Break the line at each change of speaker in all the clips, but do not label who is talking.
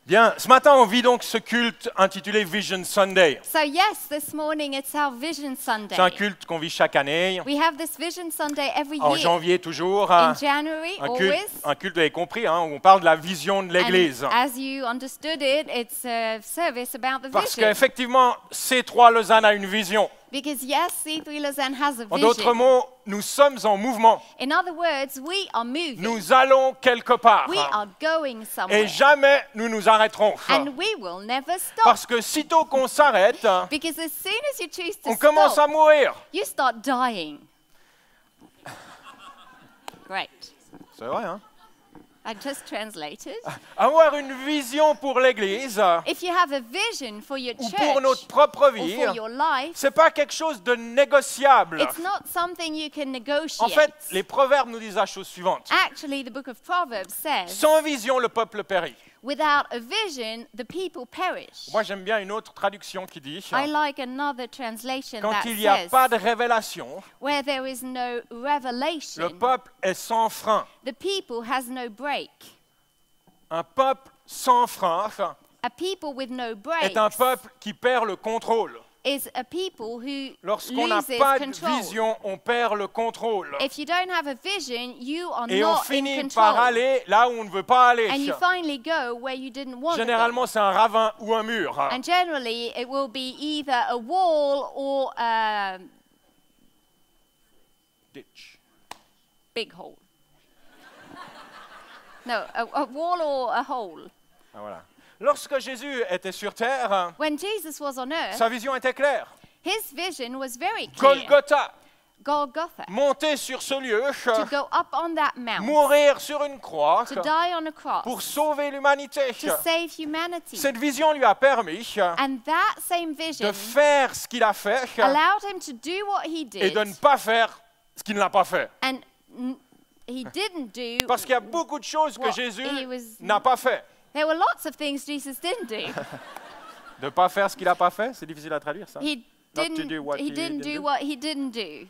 Bien, ce matin, on vit donc ce culte intitulé Vision Sunday.
So yes, this morning it's our Vision Sunday.
C'est un culte qu'on vit chaque année,
We have this Vision Sunday every
en
year.
janvier toujours.
In January,
Un
always.
culte, vous avez compris, hein, où on parle de la vision de
And
l'Église.
as you understood it, it's a service about the
Parce
vision.
qu'effectivement, C3 Lausanne a une vision.
Because yes, C3 Lausanne has a
En d'autres
vision.
mots, nous sommes en mouvement.
In other words, we are moving.
Nous allons quelque part.
We are going
Et
somewhere.
jamais nous nous arrêterons.
And we will never stop.
Parce que sitôt qu'on s'arrête,
Because as soon as you choose to
on commence à
stop,
mourir.
you start dying. Great.
C'est vrai, hein?
I just translated.
Avoir une vision pour l'Église
If you have a vision for your
ou
church
pour notre propre
or
vie,
for your life,
c'est pas quelque chose de négociable.
it's not something you can
En
negotiate.
fait, les proverbes nous disent la chose suivante.
Actually, the book of Proverbs says,
Sans vision, le peuple périt.
without a vision, the people perish.
Moi, j'aime bien une autre traduction qui dit,
I like another translation
quand
that
il n'y a
says,
pas de révélation,
where there is no
le
revelation,
peuple est sans frein.
the people has no break.
Un peuple sans frein
A people with no
est un
breaks
peuple qui perd le contrôle.
is a people who
Lorsqu'on n'a
loses
pas de
control.
vision, on perd le contrôle.
If you don't have a vision, you are
Et on
not in
finit
control.
par aller là où on ne veut pas aller.
And you finally go where you didn't want to go.
Généralement, c'est un ravin ou un mur.
And generally, it will be either a wall or a
Ditch.
big hole. No, a wall or a hole.
Ah, voilà. Lorsque Jésus était sur terre,
When Jesus was on earth,
sa vision était claire.
his vision was very clear.
Golgotha,
Golgotha.
monter sur ce lieu,
To go up on that mount.
mourir sur une croix
To die on a cross.
pour sauver l'humanité.
To save humanity.
Cette vision lui a permis
And that same vision
de faire ce qu'il a fait
allowed him to do what he
et
did.
de ne pas faire ce qu'il n'a pas fait.
And he didn't do.
Parce qu'il y a beaucoup de choses que
What
Jésus
he was-
n'a pas fait.
There were lots of things Jesus didn't do.
De ne pas faire ce qu'il n'a pas fait, c'est difficile à traduire ça.
He
Not to
didn't.
do what
He
he
didn't
didn't
do
do.
what he didn't do.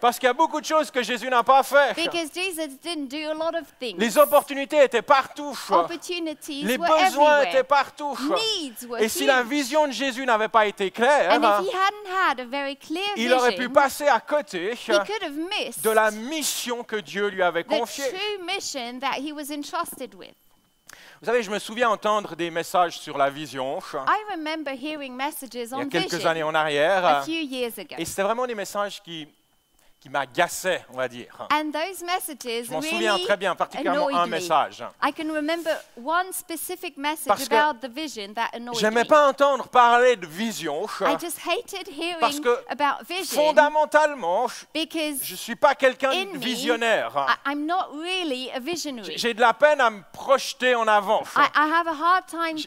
Parce qu'il y a beaucoup de choses que Jésus n'a pas fait.
Because Jesus didn't do a lot of things.
Les opportunités étaient partout.
Opportunities
Les
were
besoins
everywhere.
étaient partout.
Needs were
Et si la
huge.
vision de Jésus n'avait pas été claire,
And if he hadn't had a very clear
il aurait pu
vision,
passer à côté
he could have missed
de la mission que Dieu lui avait
the
confiée.
true mission that he was entrusted with.
Vous savez, je me souviens entendre des messages sur la vision
I remember hearing messages
il y a
on
quelques
vision
années en arrière.
a few years ago.
Et c'était vraiment des messages qui m'agaçaient, on va dire.
And those messages
Je m'en souviens
really
très bien, particulièrement un
annoyed me.
message.
I can remember one specific message
Parce que
about the vision that annoyed
J'aimais
me.
pas entendre parler de vision
I just hated
parce
hearing
que
about vision
fondamentalement,
because
je suis pas quelqu'un
in
de
me,
visionnaire.
I'm not really a visionary.
J'ai de la peine à me projeter en avant.
I have a hard time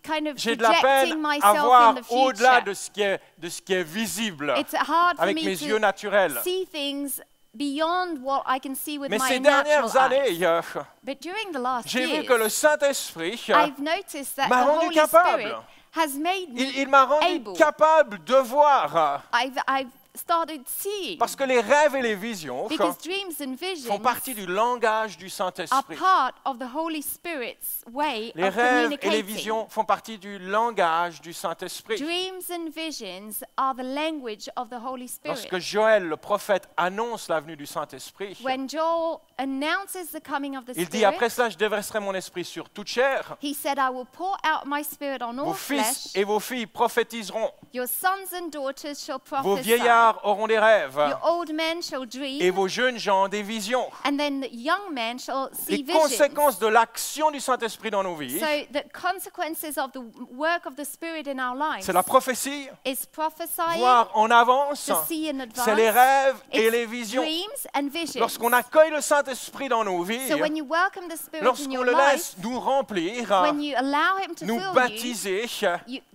kind of
J'ai de la
projecting
peine à
myself
voir
in the
au-delà
future.
de ce qui est visible
It's hard for
avec
me
mes yeux
to
naturels.
see things beyond what I can see with
Mais
my
ces
natural
dernières années,
eyes. But during the last
j'ai vu
years,
que le Saint-Esprit,
I've noticed that
m'a
the
rendu
Holy
capable.
Spirit has made me
il m'a rendu
able.
capable de voir.
I've started seeing
Parce que les rêves et les visions
because dreams and
font
visions
partie du langage du
are
Saint-Esprit.
part of the Holy Spirit's way
Les
of
rêves et les
communicating.
visions font partie du langage du Saint-Esprit.
Dreams and visions are the language of the Holy Spirit.
Lorsque Joël, le prophète, annonce la venue du Saint-Esprit,
When Joel announces the coming of the
il dit,
Spirit,
après cela, je déverserai mon esprit sur toute chair.
he said, I will pour out my spirit on
Vos
all
fils
flesh.
et vos filles prophétiseront.
Your sons and daughters shall
Vos
prophesy.
vieillards auront des rêves.
Your old men shall
Et
dream.
vos jeunes gens des visions.
And then the young men shall see
Les
visions.
conséquences de l'action du Saint-Esprit dans nos vies,
So the consequences of the work of the Spirit in our lives
c'est la prophétie,
is prophesying,
voir en avance,
to see in advance.
c'est les rêves et
It's
les visions.
dreams and visions.
Lorsqu'on accueille le Saint-Esprit dans nos vies,
So when you welcome the Spirit in
lorsqu'on
your
le
life,
laisse nous remplir,
when you allow Him to
nous
fill
baptiser,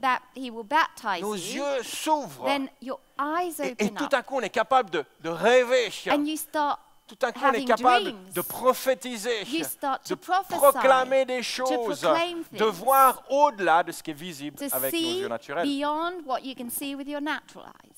that He will baptize
nos
you,
yeux s'ouvrent.
then your eyes
Et
open
tout
up
à coup, on est capable de rêver.
and you start
Tout à coup, on est
having
capable
dreams.
de prophétiser,
You start
de
to prophesy,
proclamer des choses,
proclaim
de
things,
voir au-delà de ce qui est visible
to
avec nos
see
yeux naturels.
beyond what you can see with your natural eyes.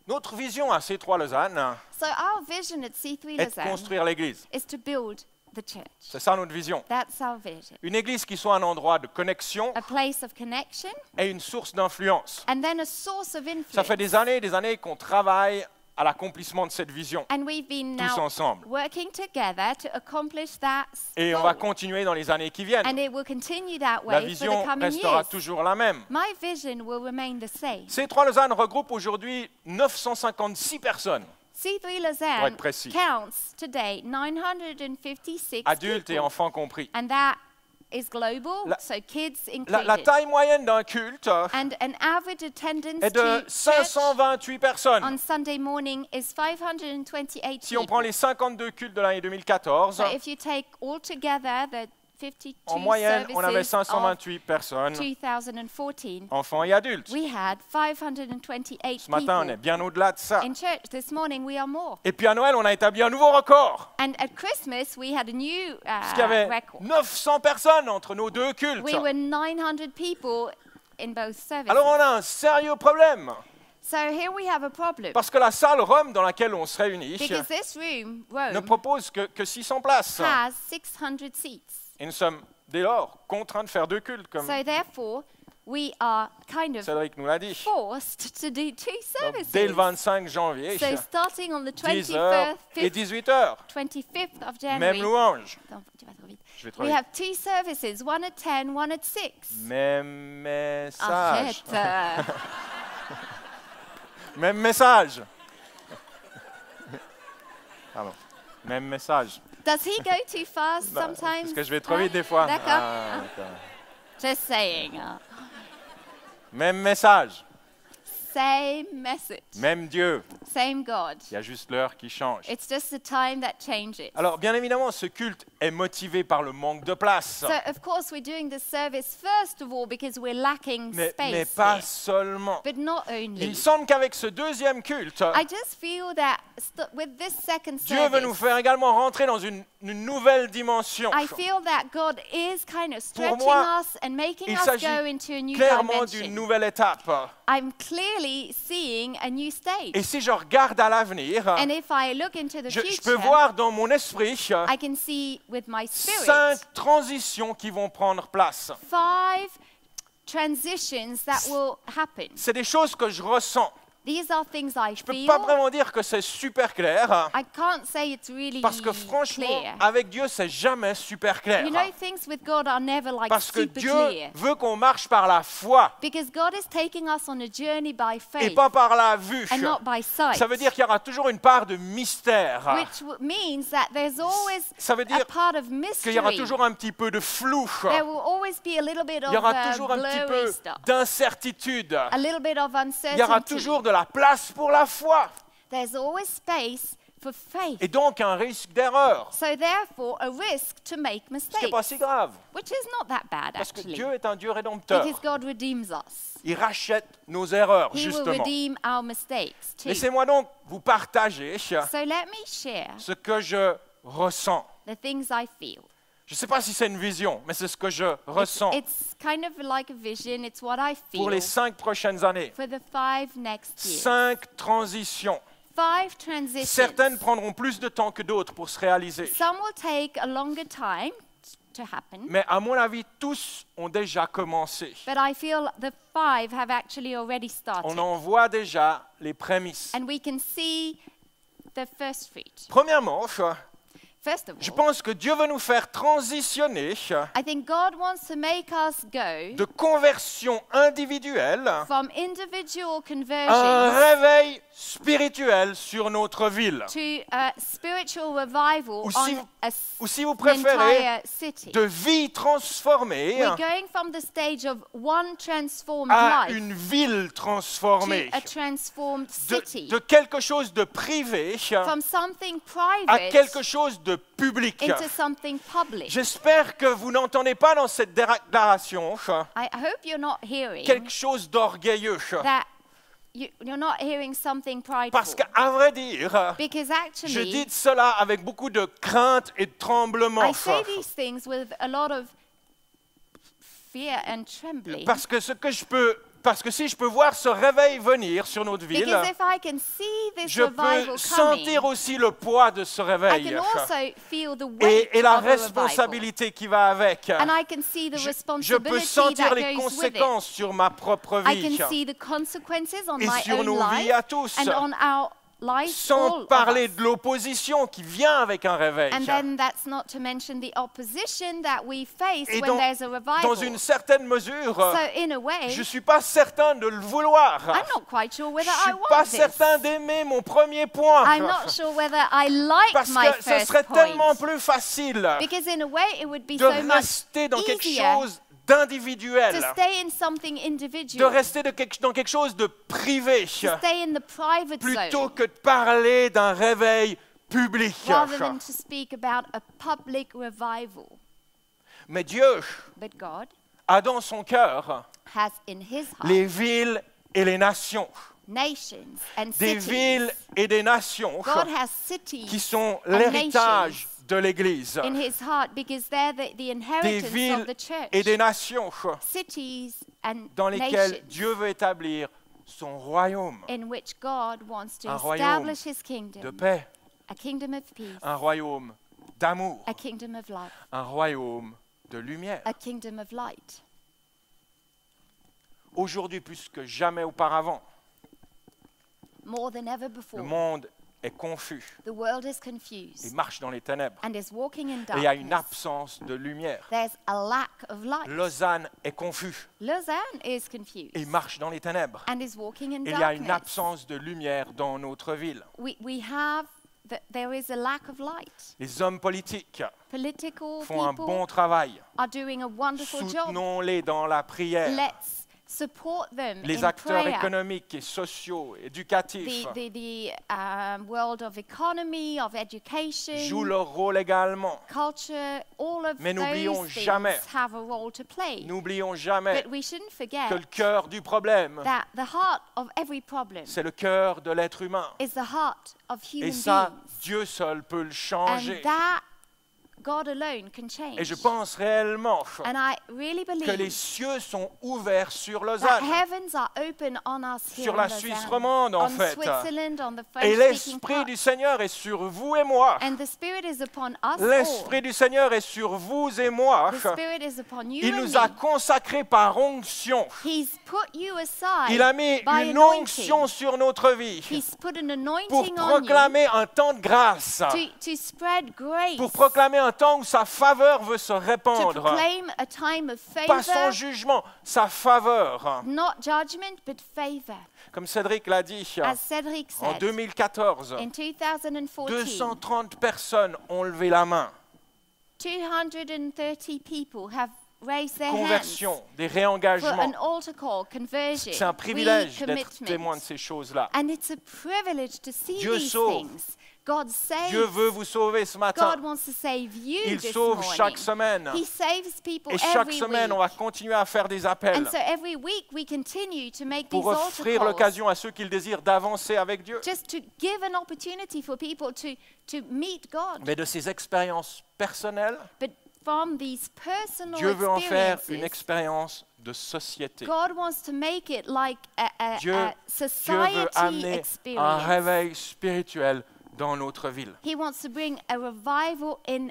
Notre vision à C3 Lausanne
So our vision at C3
est de
Lausanne
construire l'Église.
is to build the church.
C'est ça notre vision.
That's our vision.
Une église qui soit un endroit de connexion
A place of connection
et une source d'influence.
and then a source of
Ça fait
influence.
des années qu'on travaille à l'accomplissement de cette vision,
And we've been
tous
now
ensemble.
working together to accomplish that
Et on va
goal.
continuer dans les années qui viennent.
And it will continue that
La
way for
vision
the coming
restera
years.
toujours la même.
My vision will remain the same.
C3 Lausanne regroupe aujourd'hui 956 personnes,
C3
pour
Lausanne
être précis,
counts today 956
adultes et
people.
enfants compris.
And that is global,
La-
so kids
La
included.
taille moyenne d'un culte
And an average attendance
est de
to church
528 personnes.
on Sunday morning is 528
Si on
people.
prend les 52 cultes de l'année 2014,
So if you take all together the 52
en moyenne, on avait
services of
528 personnes,
2014,
enfants et adultes.
we had 528
Ce matin, on est
people
bien au-delà de ça.
in church. This morning we are more.
Et puis à Noël, on a établi un nouveau record.
And at Christmas we had a new
Parce qu'il y avait
record.
900 personnes entre nos deux cultes.
We were 900 people in both services.
Alors on a un sérieux problème.
So here we have a problem.
Parce que la salle Rome dans laquelle on se réunit
Because this room,
ne
Rome,
propose que 600 places.
has 600 seats.
Et nous sommes dès lors contraints de faire deux cultes, comme
So therefore, we are kind of
Cédric nous l'a dit.
forced to do two
Donc,
services.
dès le 25 janvier,
So starting on the
10h et 18h,
25th of
même
January,
louange.
Attends, tu vas trop vite.
Je vais trop
We
vite.
have two services, one at 10, one at 6.
Même message.
Arrête.
Même message. Pardon. Même message.
Does he go too fast
Bah,
sometimes?
Parce que je vais trop vite des fois.
D'accord.
Ah, d'accord.
Just saying.
Même message.
Same message,
Même Dieu.
same God.
Il y a juste l'heure qui change.
It's just the time that changes.
Alors, bien évidemment, ce culte est motivé par le manque de place.
So of course we're doing this service first of all because we're lacking
Mais
space.
pas
here.
seulement.
But not only.
Il semble qu'avec ce deuxième culte,
I just feel that with this second
Dieu veut nous
service,
faire également rentrer dans une nouvelle dimension.
I feel that God is kind of stretching
moi,
us and making
il
us
s'agit
go into a new
Clairement d'une
dimension.
nouvelle étape.
I'm clearly seeing a new stage.
Et si je regarde à l'avenir,
And if I look into the
je
future,
peux voir dans mon esprit
I can see with my spirit
5 transitions qui vont prendre place.
5 transitions that will happen.
C'est des choses que je ressens.
These are things I
Je ne peux
feel.
pas vraiment dire que c'est super clair,
I can't say it's really
parce que franchement,
clear.
avec Dieu, c'est jamais super clair.
You know, things with God are never like
Parce que
super
Dieu
clear.
veut qu'on marche par la foi
Because God is taking us on a journey by
et
faith
pas par la vue.
and not by sight.
Ça veut dire qu'il y aura toujours une part de mystère.
Which means that there's always
Ça veut
a
dire
part of
qu'il
mystery.
y aura toujours un petit peu de flou.
There will always be a little bit
Il
of
y aura toujours un petit
blurry
peu
stuff.
d'incertitude.
A little bit of
Il y aura
uncertainty.
toujours de la place pour la foi
There's always space for faith.
et donc un risque d'erreur.
So therefore, a risk to make
Ce qui
mistakes.
n'est pas si grave,
Which is not that bad,
parce que
actually.
Dieu est un Dieu rédempteur.
Because God redeems us.
Il rachète nos erreurs,
He will
justement.
redeem our mistakes too.
Laissez-moi donc vous partager
So let me share
ce que je ressens.
the things I feel.
Je ne sais pas si c'est une vision, mais c'est ce que je ressens
It's kind of like a vision. It's what I
pour
feel
les 5 prochaines années.
for the 5 next years.
5 transitions.
5 transitions.
Certaines prendront plus de temps que d'autres pour se réaliser.
Some will take a longer time to happen,
Mais à mon avis, tous ont déjà commencé.
but I feel the 5 have actually already started.
On en voit déjà les prémices.
And we can see the first fruit.
Premièrement,
First of
je
all,
pense que Dieu veut nous faire transitionner
I think God wants to make us go
de conversion individuelle
from individual
à un
conversions
réveil spirituel sur notre ville.
to a spiritual revival
Ou
on
si-
a
Ou si vous préférez,
entire city.
de vie transformée
We're going from the stage of one transformed
à
life
une ville
to
transformée.
a transformed city.
De quelque chose de privé
From something
à
private
quelque chose de public.
into something public.
J'espère que vous n'entendez pas dans cette déclaration
I hope you're not hearing
quelque chose d'orgueilleux.
that you're not hearing something prideful.
Parce qu'à vrai dire,
Because
je
actually,
dis cela avec beaucoup de crainte et de tremblement.
I say these things with a lot of fear and trembling.
Parce que ce que je peux Parce que si je peux voir ce réveil venir sur notre ville,
Because if I can see this
je peux
revival coming,
sentir aussi le poids de ce
I
réveil
can also feel the weight
et la
of a revival.
responsabilité qui va avec.
And I can see the
Je peux
responsibility
sentir
that
les
goes with it.
conséquences sur ma propre
I
vie
can see the consequences on
et
my
sur
own
nos vies à
life
tous,
and on our lives,
sans
all
parler
of us.
de l'opposition qui vient avec un réveil.
And then that's not to mention the opposition that we face
Et
when there's a
dans
revival.
une certaine mesure,
So in a way,
je ne suis pas certain de le vouloir.
I'm not quite sure
Je
whether
ne
I
suis
want
pas
this.
certain d'aimer mon premier point.
I'm not sure whether I like
Parce
my
que ce
first
serait
point.
tellement plus facile
Because in a way, it would be
de
so much
rester dans quelque
easier
chose d'individuel,
to stay in something
de
individual,
rester dans quelque chose de privé,
to stay in the private
plutôt
zone,
que de parler d'un réveil public.
rather than to speak about a public revival.
Mais Dieu
But God
a dans son cœur
has in His heart
les villes et les nations,
nations and
des
cities.
villes et des nations
God has
qui
cities
sont
and
l'héritage de l'Église,
in His heart because they're the
des
inheritance
villes
of the church.
et des nations
Cities and
dans lesquelles
nations
Dieu veut établir son royaume
in which God wants to
Un royaume
establish His
de
kingdom,
paix,
a kingdom of peace,
un royaume d'amour,
a kingdom of love,
un royaume de lumière.
a kingdom of light.
Aujourd'hui, plus que jamais auparavant,
More than ever
le
before,
monde est confus
the world is
et
confused
marche dans les ténèbres.
and is walking in
Et il y a une
darkness.
absence de lumière.
There's a lack of light.
Lausanne est confus
Lausanne is confused
et marche dans les ténèbres.
and is walking in
Et il y a une
darkness.
absence de lumière dans notre ville.
There is a lack of light.
Les hommes politiques
Political
font un
people
bon travail.
are doing a wonderful job.
Soutenons-les dans la prière.
Let's support them
Les
in
acteurs
prayer.
économiques et sociaux, éducatifs,
The world of economy, of education,
jouent leur rôle également.
culture, all of
Mais n'oublions
those things
jamais,
have a role to play.
N'oublions jamais
But we shouldn't forget
que le cœur du problème,
that the heart of every problem
c'est le cœur de l'être humain.
is the heart of human
Et ça,
beings.
Dieu seul peut le
And
changer.
that God alone can change.
Et je pense réellement
And I really
que les
believe
cieux sont ouverts sur
that
Lausanne.
heavens are open on us here
Sur
in
la
Lausanne,
Suisse romande, en
on
fait.
Switzerland, on the
Et
French-speaking
l'Esprit
part.
du Seigneur est sur vous et moi.
And the Spirit is upon us
L'Esprit du Seigneur est sur vous et moi.
all. The Spirit is upon you
Il
and
nous a
me.
consacrés par onction.
He's put you aside
Il a mis
by
une
anointing.
onction sur notre vie
He's put an
pour
anointing on you
proclamer un temps de grâce,
to spread grace,
pour proclamer un temps où sa faveur veut se
to
répandre.
proclaim a time of
Pas son
favor,
jugement, sa faveur.
not judgment, but favor.
Comme Cédric l'a dit,
As Cedric
en
said,
2014,
in 2014,
230 personnes ont levé la main.
230 people have raised their hands
Conversion, des
for
réengagements.
an altar call, conversion,
C'est un privilège d'être
recommitment.
témoin de ces choses-là.
And it's a privilege to see
Dieu
these
sauve.
things. God saves.
Dieu veut vous sauver ce matin.
God wants to save you
Il
this
sauve
morning.
chaque semaine.
He saves people
Et chaque
every
semaine, on
week.
va continuer à faire des appels
And so every week we continue to make
pour
these altar
offrir
calls,
l'occasion à ceux qui le désirent d'avancer avec Dieu.
just to give an opportunity for people to meet God.
Mais de ces expériences personnelles,
But from these personal
Dieu veut en faire une
experiences,
expérience de société.
God wants to make it like a
Dieu veut
society
amener un
experience.
réveil spirituel dans notre ville.
He wants to bring a revival in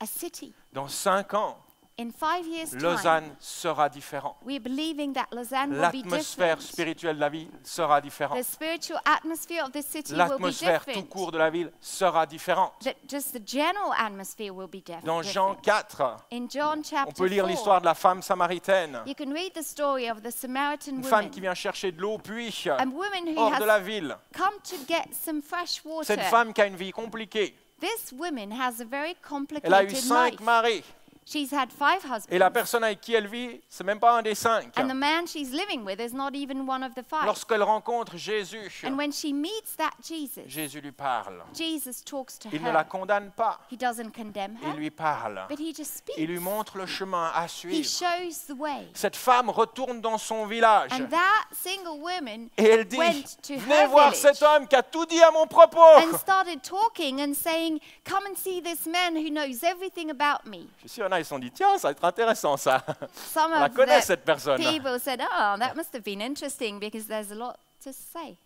a city.
Dans 5 ans,
In 5 years' time,
Lausanne sera différent.
we're believing that Lausanne will be
L'atmosphère
different.
spirituelle de la ville sera différente.
The spiritual atmosphere of this city will be
L'atmosphère tout
different.
court de la ville sera différente.
Just the general atmosphere will be different.
Dans Jean 4,
In John
on
chapter
peut lire
4,
l'histoire de la femme samaritaine.
you can read the story of the Samaritan
Une femme
woman,
qui vient chercher de l'eau au puits,
a woman who
hors de la
has
ville.
come to get some fresh water.
Cette femme qui a une vie compliquée.
This woman has a very
Elle a eu
complicated
5
life.
maris.
She's had 5
Et la
husbands,
personne avec qui elle vit, c'est même pas un des 5.
and the man she's living with is not even one of the 5.
Lorsqu'elle rencontre Jésus,
And when she meets that Jesus,
Jésus lui parle.
Jesus talks to
Il ne la
her.
condamne pas.
He doesn't condemn
Il
her,
lui parle.
but he just
Il lui
speaks.
montre le chemin à
He
suivre.
shows the way.
Cette femme retourne dans son village
And that single woman
et elle dit,
went to
venez
her
voir
village
cet homme qui a tout dit à mon propos.
and started talking and saying, come and see this man who knows everything about me.
Je suis sûr, il y en personnes-là, ils se sont dit, tiens, ça va être intéressant ça.
Some
On la
of
connaît
the
cette personne.
people said, oh, that must have been interesting because there's a lot to say.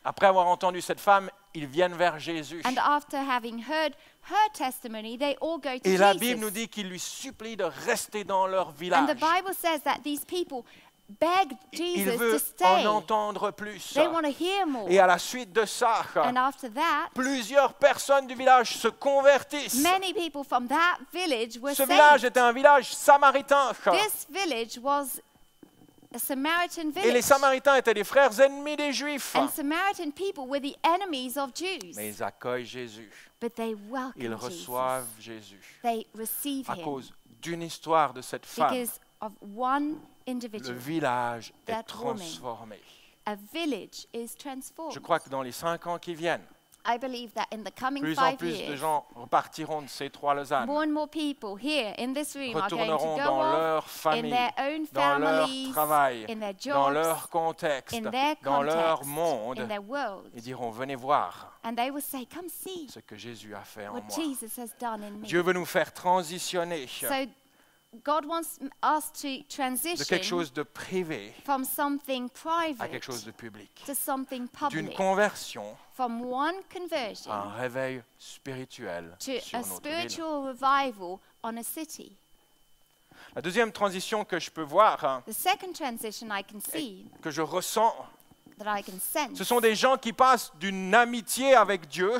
Après avoir entendu cette femme, ils viennent vers Jésus.
And after having heard her testimony, they all go to
Et la Bible nous
Jesus.
dit qu'ils lui supplient de rester dans leur
And
village.
the Bible says that these people begged
Il
Jesus
veut
to stay.
en entendre plus.
They want to hear more.
Et à la suite de ça,
And after that,
plusieurs personnes du village se convertissent.
many people from that village were
Ce village
saved.
était un village samaritain.
This village was a Samaritan
Et les
village.
Samaritains étaient les frères ennemis des Juifs.
And Samaritan people were the enemies of Jews.
Mais ils accueillent Jésus.
But they
Ils
welcome Jesus.
reçoivent Jésus.
They receive
À
him
cause d'une histoire de cette femme,
because of one
le
individual.
village est
that woman.
transformé.
A village is transformed.
Je crois que dans les 5 ans qui viennent,
I believe that in the coming
plus en
5
plus de
years,
gens repartiront de ces trois Lausanne,
more and more people here in this room are going to
retourneront
go
dans
off
leur
in
famille,
their own
dans leur
families,
travail,
in their
dans
jobs,
leur contexte,
in their
dans leur
context,
monde,
in their world.
et diront, venez voir
And they will say, come see
ce que Jésus a fait en
what
moi.
Jesus has done in me.
Dieu veut nous faire transitionner
So God wants us to
de quelque
transition
chose de privé
from something
à quelque chose
private
de public.
to something
D'une
public,
conversion
from one
à
conversion
un réveil spirituel
to
sur
a
notre ville.
spiritual revival on a city.
La deuxième transition que je peux voir,
The second transition I can see,
que je ressens,
that I can sense,
ce sont des gens qui passent d'une amitié avec Dieu,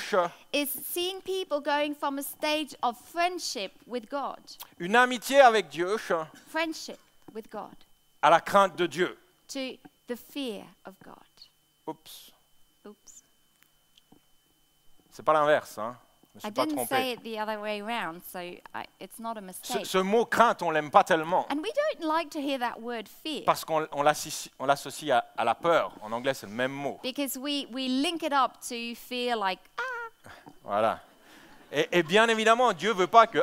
is seeing people going from a stage of friendship with God,
une amitié avec Dieu,
friendship with God,
à la crainte de Dieu.
to the fear of God.
Oups,
Oops.
c'est pas l'inverse, hein. Je me
I
suis pas
didn't say
trompé.
it the other way around, so it's not a mistake.
Ce mot crainte, on l'aime pas tellement
And we don't like to hear that word fear
parce qu'on l'associe à la peur. En anglais, c'est le même mot.
because we link it up to fear like, ah,
Voilà. Et bien évidemment, Dieu veut pas que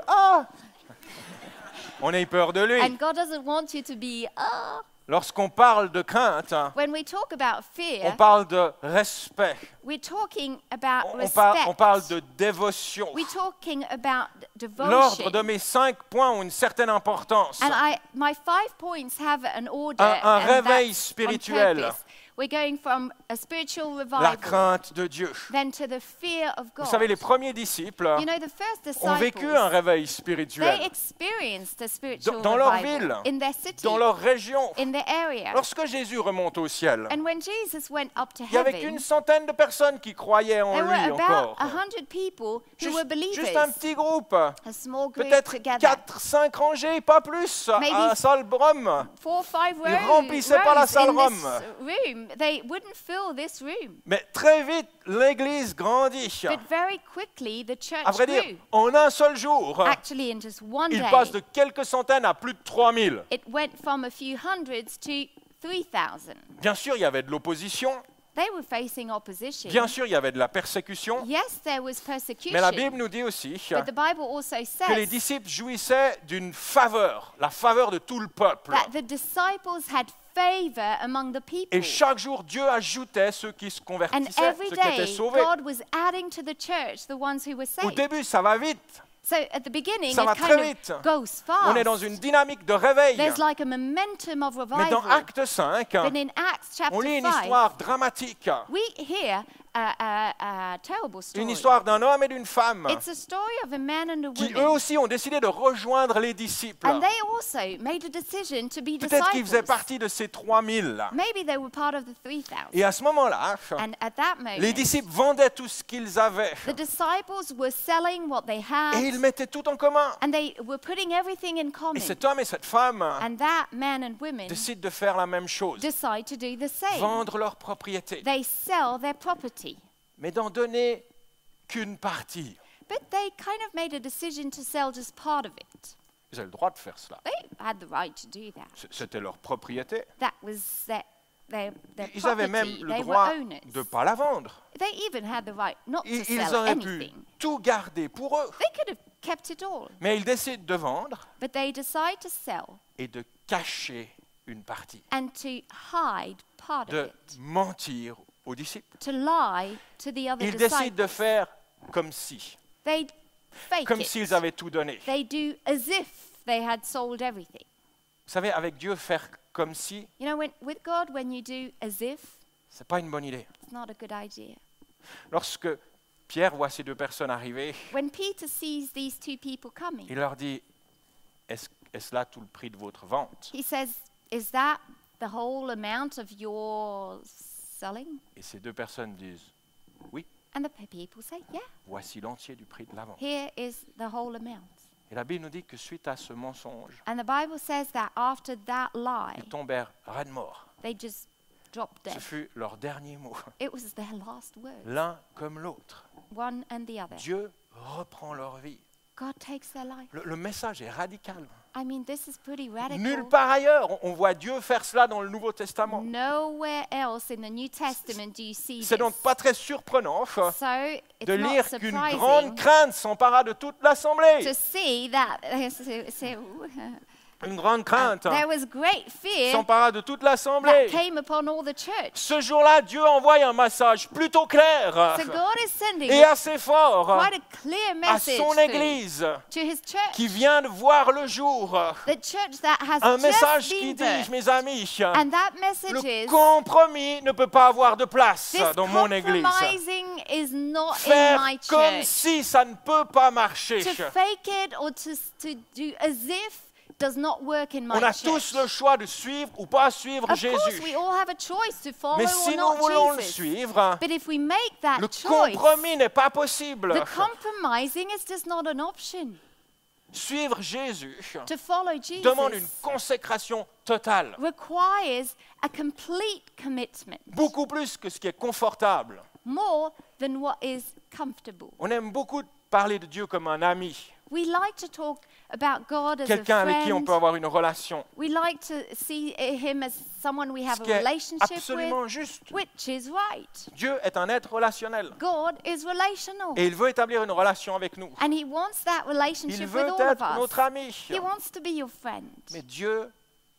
on ait peur de lui.
and God doesn't want you to be, ah.
Lorsqu'on parle de crainte,
When we talk about
on
fear,
parle de respect.
we're talking about
On
respect.
parle de dévotion.
We're talking about
L'ordre
devotion.
de mes 5 points ont une certaine importance.
And my 5 points have an order.
Un
and
réveil
that's on
spirituel.
purpose. We're going from a spiritual
La
revival
crainte de Dieu.
then to the fear of God.
Vous savez, les premiers disciples
You know, the first
ont vécu un
disciples,
réveil
they
spiritual
experienced a spiritual
dans leur
revival
ville,
in their city,
dans leur région.
in their area.
Lorsque Jésus remonte au ciel,
And when Jesus went up to
il y avait
heaven,
qu'une centaine de personnes qui croyaient en
there were
lui
about
encore.
100 people who were
Juste un
believers.
petit groupe,
A small group
peut-être
together.
4-5 rangées, pas plus,
Maybe
à la salle Brum.
4 or 5 rows,
Ils remplissaient pas la salle
in this
Rome.
room. They wouldn't fill this room.
Mais très vite, l'Église grandit.
But very quickly, the church
À vrai dire,
grew.
en un seul jour,
Actually, in just one
il
day,
passe de quelques centaines à plus de 3000.
it went from a few hundreds to 3,000.
Bien sûr, il y avait de l'opposition.
They were facing opposition.
Bien sûr, il y avait de la persécution.
Yes, there was persecution.
Mais la Bible nous dit aussi
But the Bible also
que les
says
disciples jouissaient d'une faveur, la faveur de tout le peuple.
that the disciples had favor among the people.
Et chaque jour, Dieu ajoutait ceux qui se
And
convertissaient,
every
ceux qui étaient
day,
sauvés.
God was adding to the church the ones who were
Au
saved.
début, ça va vite.
So at the beginning,
Ça va
it
très
kind
vite.
of goes
On est
fast.
dans une dynamique de réveil.
There's like a momentum of
Mais dans
revival.
Acte 5,
But in Acts
on lit
chapter
une
5,
histoire dramatique.
we hear a terrible story.
Une histoire d'un homme et d'une femme
It's a story of a man and a
qui eux
woman.
aussi ont décidé de rejoindre les disciples.
And they also made a decision to be
Peut-être qu'ils faisaient
disciples.
partie de ces 3000.
Maybe they were part of the 3,000.
Et à ce moment-là,
And at that
les
moment,
disciples vendaient tout ce qu'ils avaient.
the disciples were selling what they
Et ils
had,
mettaient tout en commun.
and they were putting everything in
Et
common.
cet homme et cette femme
And that man and woman
décident de faire la même chose.
decide to do the same.
Vendre leur propriété.
They sell their property.
Mais d'en donner qu'une partie.
But they kind of made a decision to sell just part of it.
Ils avaient le droit de faire cela.
They had the right to do that.
C'était leur propriété.
That was their
Ils avaient même
property.
le
They
droit
were owners.
de ne pas la vendre.
They even had the right not to
Ils
sell
auraient pu
anything.
tout garder pour eux.
They could have kept it all.
Mais ils décident de vendre
But they decide to sell
et de cacher une partie.
and to hide part of
De
it.
mentir aux disciples.
To lie to the other
Ils décident de
disciples.
faire comme si.
They fake
Comme
it.
s'ils avaient tout donné.
They do as if they had sold everything.
Vous savez, avec Dieu, faire comme si,
You know, with God, when you do as if,
c'est pas une bonne idée.
it's not a good idea.
Lorsque Pierre voit ces deux personnes arriver,
When Peter sees these two people coming,
il leur dit, est-ce là tout le prix de votre vente?
he says, is that the whole amount of your selling?
Et ces deux personnes disent, oui,
And the people say, yeah,
voici l'entier du prix de la vente.
here is the whole amount.
Et la Bible nous dit que suite à ce mensonge,
And the Bible says that after that lie,
ils tombèrent raides morts.
they just dropped
Ce
dead.
fut leur dernier mot,
It was their last word,
l'un comme l'autre.
one and the other.
Dieu reprend leur vie.
God takes their life.
Le message est radical.
I mean, this is pretty
Nulle
radical.
part ailleurs, on voit Dieu faire cela dans le Nouveau Testament.
Nowhere else in the New Testament do you see
C'est donc
this.
pas très surprenant
So it's
de
not
lire qu'une grande
surprising
crainte s'empara de toute l'assemblée.
to see that
Une grande crainte
there was great fear
s'empara de toute
that
l'assemblée.
came upon all the church.
Ce jour-là, Dieu envoie un message plutôt clair
So God is sending
et assez fort
quite a clear
à
message
son Église
to his church.
qui vient de voir le jour.
The church that has
Un
just
message
been
qui
birthed.
dit, mes amis,
And that message
le
is,
compromis ne peut pas avoir de place
this
dans mon Église.
compromising is not in
Faire
my
comme
church.
si ça ne peut pas marcher.
To fake it or to do as if does not work in my
On a
church.
tous le choix de suivre ou pas suivre
Of course,
Jésus.
we all have a choice to follow
Mais
or
si nous
not
voulons le
Jesus.
suivre,
But if we make that
le
choice,
compromis n'est pas possible.
the compromising is just not an option.
Suivre Jésus
To follow Jesus
demande une consécration totale,
requires a complete commitment,
beaucoup plus que ce qui est confortable.
more than what is comfortable.
On aime beaucoup parler de Dieu comme un ami,
We like to talk about God as a
quelqu'un avec qui on
friend.
peut avoir une relation,
We like to see him as someone we have
ce
a
qui est
relationship
absolument
with,
juste.
which is right.
Dieu est un être relationnel
God is relational.
et il veut établir une relation avec nous.
And he wants that
Il
relationship with
veut
all of
être notre
us.
ami.
He wants to be your friend.
Mais Dieu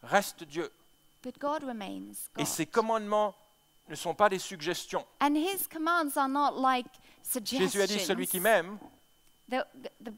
reste Dieu.
But God remains
Et
God.
ses commandements ne sont pas des suggestions.
And his commands are not like
Jésus a dit, celui qui
suggestions.
m'aime,
The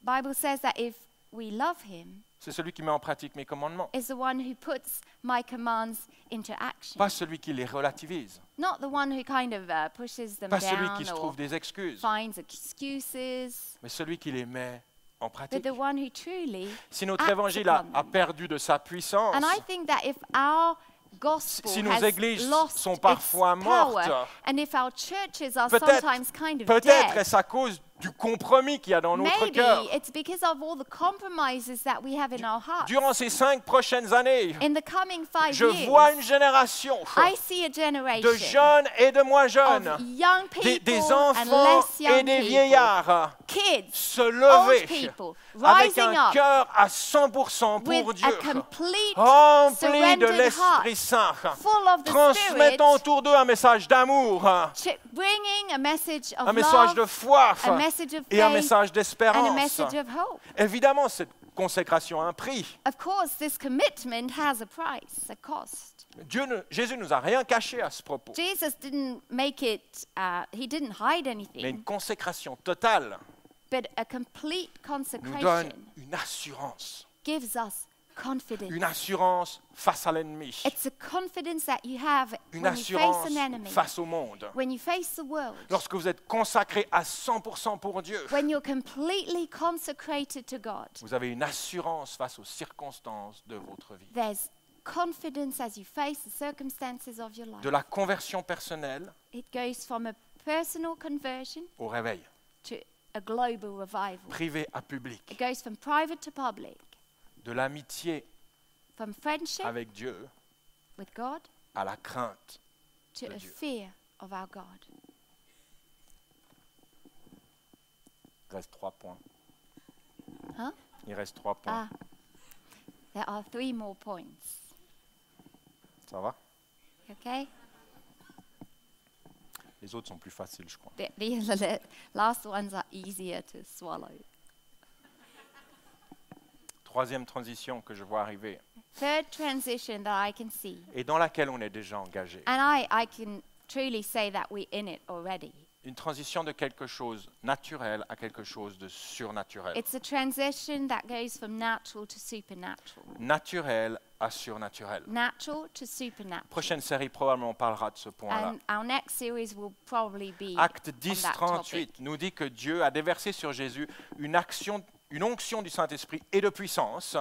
Bible says that if we love him,
c'est celui qui met en pratique mes commandements.
is the one who puts my commands into action.
Pas celui qui les relativise.
Not the one who kind of pushes them
Pas celui qui
down
se
or
trouve des excuses.
finds excuses,
Mais celui qui les met en
but
pratique.
the one who truly
Si notre
acts
évangile
upon
a
them.
perdu de sa puissance,
And I think that if our gospel
si nos
has
églises
lost
sont
its
parfois
power,
mortes,
and if our churches are
peut-être
sometimes kind of
peut-être
dead,
est-ce à cause du compromis qu'il y a dans notre
maybe
cœur.
it's because of all the compromises that we have in our hearts.
Durant ces 5 prochaines années,
In the coming 5
je
years,
vois une génération
I see a generation
de jeunes et de moins jeunes,
of young people
des
and
enfants
less young
et des
people,
vieillards
kids,
se
old
lever
people,
avec
rising
un
up
cœur à 100% pour
with
Dieu,
a complete
rempli de
surrendered heart,
l'Esprit Saint,
full of the
transmettant
Spirit,
autour d'eux un message d'amour,
bringing a message of
un message
love,
de foi
a message of
et un
faith,
message
and a
d'espérance.
message of hope.
Évidemment, cette consécration a un prix.
Of course, this commitment has a price, a cost.
Jésus nous a rien caché à ce propos,
Jesus didn't make it, he didn't hide
mais une
anything,
consécration totale
but a complete
nous donne
consecration
une assurance.
gives us confidence.
Une assurance face à l'ennemi.
It's a confidence that you have
Une
when you face
assurance
an enemy,
face au monde.
when you face the world,
Lorsque vous êtes consacré à 100% pour Dieu,
when you're completely consecrated to God.
vous avez une assurance face aux circonstances de votre vie.
There's confidence as you face the circumstances of your life.
De la conversion personnelle
It goes from a personal conversion
au réveil,
to a global revival.
privé à public,
It goes from private to public,
de l'amitié
from friendship
avec Dieu
with God
à la crainte.
to
de
a
Dieu.
fear of our God.
Il reste 3 points.
Huh?
Il reste 3 points.
Ah, there are 3 more points.
Ça va?
Okay?
Les autres sont plus faciles, je crois.
The last ones are easier to swallow.
Troisième transition que je vois arriver
Third transition that I can see,
et dans laquelle on est déjà engagé.
and I can truly say that we're in it already.
une transition de quelque chose naturel à quelque chose de surnaturel.
It's a transition that goes from natural to supernatural.
Naturel à surnaturel.
Natural to supernatural.
Prochaine série, probablement, on parlera de ce point-là.
And our next series will probably be
Acte
on
10,
that
38
topic.
nous dit que Dieu a déversé sur Jésus une onction du Saint-Esprit et de puissance,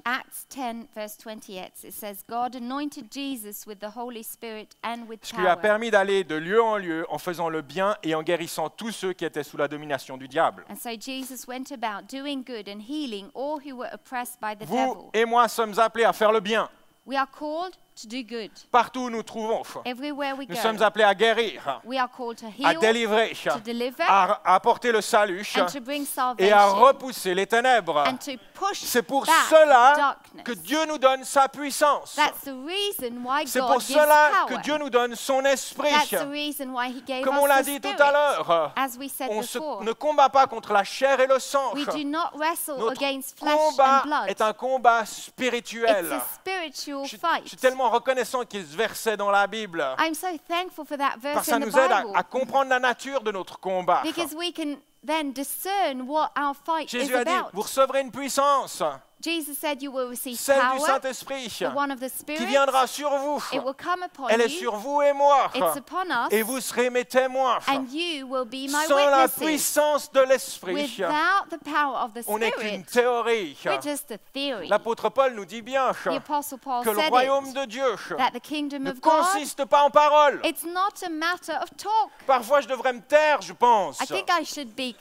Acts 10, verse 28, it says, God anointed Jesus with the Holy Spirit and with
ce qui lui a
power.
permis d'aller de lieu en lieu en faisant le bien et en guérissant tous ceux qui étaient sous la domination du diable.
And so Jesus went about doing good and healing all who were oppressed by the
Vous
devil.
et moi sommes appelés à faire le bien
We are called to do good.
partout où nous trouvons.
Everywhere we
Nous
go.
sommes appelés à guérir,
We are called to
à
heal,
délivrer,
to deliver,
à apporter le salut
and to bring
et à
salvation,
repousser les ténèbres.
and to push
C'est pour
back
cela
darkness.
que Dieu nous donne sa puissance.
That's the reason why
C'est
God
pour
gives
cela
power.
que Dieu nous donne son esprit.
That's the reason why he gave
Comme on
us
l'a
the
dit tout
Spirit.
à l'heure,
As we said
on
before,
ne combat pas contre la chair et le sang.
we do not wrestle
Notre
against flesh
combat
and blood.
est un combat spirituel.
It's a spiritual
Je suis
fight.
tellement reconnaissant qu'il y ait ce verset dans la Bible.
I'm so thankful for that
Parce
verse
que ça
in the
nous aide
Bible.
à comprendre la nature de notre combat.
Because we can then discern what our fight is
Jésus a dit,
about.
vous recevrez une puissance,
Jesus said you will receive
celle du
power,
Saint-Esprit,
the one of the
qui
Spirit.
viendra sur vous.
It will come upon
Elle est
you.
sur vous et moi.
It's upon us.
Et vous serez mes témoins.
And you will be my
Sans la
witnesses.
puissance de l'Esprit,
Without the power of the
on n'est qu'une
Spirit,
théorie.
we're just a theory.
L'apôtre Paul nous dit bien
The Apostle Paul
que le
said
royaume
it,
de Dieu
that the kingdom
ne
of God,
consiste pas en paroles.
it's not a matter of talk.
Parfois, je devrais me taire, je pense.
I think I should be